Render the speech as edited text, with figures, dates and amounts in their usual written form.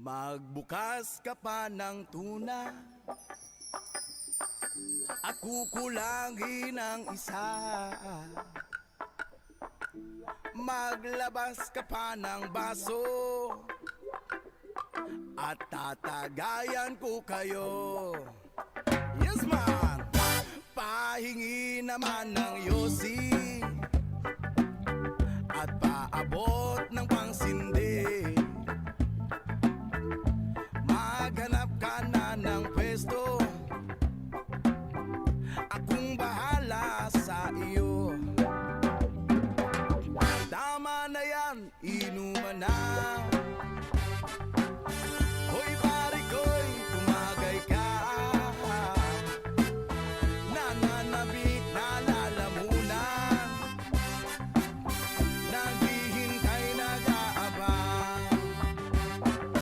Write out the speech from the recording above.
Magbukas ka pa ng tuna at kukulangin ang isa. Maglabas ka pa ng baso at tatagayan ko kayo. Yes man! Pahingi naman ng yosi